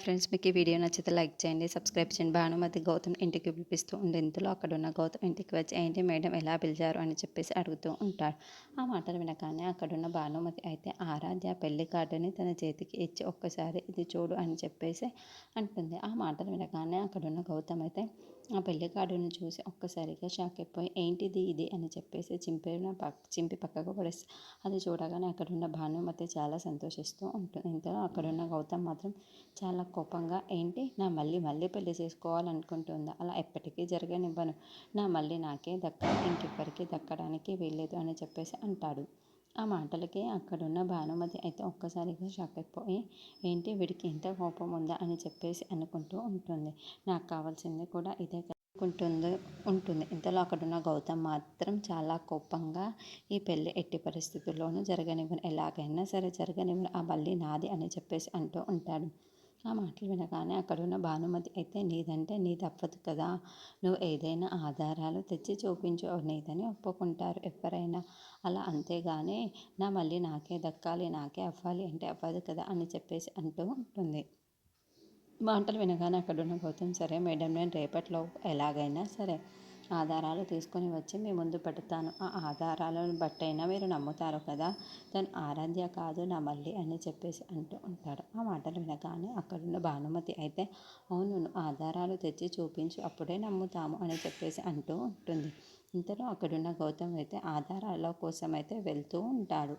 Friends మీకు ఈ video నచ్చితే లైక్ చేయండి, సబ్స్క్రైబ్ చేయండి. భానుమతి గౌతమ్ ఇంటికి పిలిపిస్తూ ఉండే ఇంతలో అక్కడున్న గౌతమ్ ఇంటికి వచ్చి ఏంటి మేడం ఎలా పిలిచారు అని చెప్పేసి అడుగుతూ ఉంటాడు. ఆ మాటలు వినగానే అక్కడున్న భానుమతి అయితే ఆరాధ్య పెళ్లి కార్డుని తన చేతికి ఇచ్చి ఒక్కసారి ఇది చూడు అని చెప్పేసి అంటుంది. ఆ మాటలు వినగానే అక్కడున్న గౌతమ్ అయితే ఆ పెళ్లి కార్డుని చూసి ఒక్కసారిగా షాక్ అయిపోయి ఏంటిది ఇది అని చెప్పేసి చింపి పక్కకు పడేసి అది చూడగానే అక్కడున్న భానుమతి చాలా సంతోషిస్తూ ఉంటుంది. ఇంతలో అక్కడున్న గౌతమ్ మాత్రం చాలా కోపంగా ఏంటి నా మళ్ళీ మళ్ళీ పెళ్లి చేసుకోవాలనుకుంటుందా, అలా ఎప్పటికీ జరగనివ్వను, నా మళ్ళీ నాకే దక్కాలి, ఇంకెవ్వరికి దక్కడానికి వీల్లేదు అని చెప్పేసి అంటాడు. ఆ మాటలకి అక్కడున్న భానుమతి అయితే ఒక్కసారిగా షాక్ అయిపోయి ఏంటి వీడికి ఇంత కోపం ఉందా అని చెప్పేసి అనుకుంటూ ఉంటుంది. నాకు కావాల్సింది కూడా ఇదే అనుకుంటుంది ఉంటుంది. ఇంతలో అక్కడున్న గౌతమ్ మాత్రం చాలా కోపంగా ఈ పెళ్ళి ఎట్టి పరిస్థితుల్లోనూ జరగనివ్వను, ఎలాగైనా సరే జరగనివ్వను, ఆ బల్లి నాది అని చెప్పేసి అంటూ ఉంటాడు. ఆ మాటలు వినగానే అక్కడున్న భానుమతి అయితే నీదంటే నీది అవ్వదు కదా, నువ్వు ఏదైనా ఆధారాలు తెచ్చి చూపించు, నీదని ఒప్పుకుంటారు ఎవరైనా, అలా అంతేగాని నా మళ్ళీ నాకే దక్కాలి నాకే అవ్వాలి అంటే అవ్వదు కదా అని చెప్పేసి అంటూ ఉంటుంది. మాటలు వినగానే అక్కడున్న గౌతమ్ సరే మేడం నేను రేపట్లో ఎలాగైనా సరే ఆధారాలు తీసుకొని వచ్చి మీ ముందు పెడతాను, ఆ ఆధారాలను బట్టైనా మీరు నమ్ముతారు కదా, తను ఆరాధ్య కాదు నా మళ్ళీ అని చెప్పేసి అంటూ ఉంటాడు. ఆ మాటలు వినగానే అక్కడున్న భానుమతి అయితే అవును ఆధారాలు తెచ్చి చూపించు అప్పుడే నమ్ముతాము అని చెప్పేసి అంటూ ఉంటుంది. ఇంతలో అక్కడున్న గౌతమ్ అయితే ఆధారాల కోసం అయితే వెళ్తూ ఉంటాడు.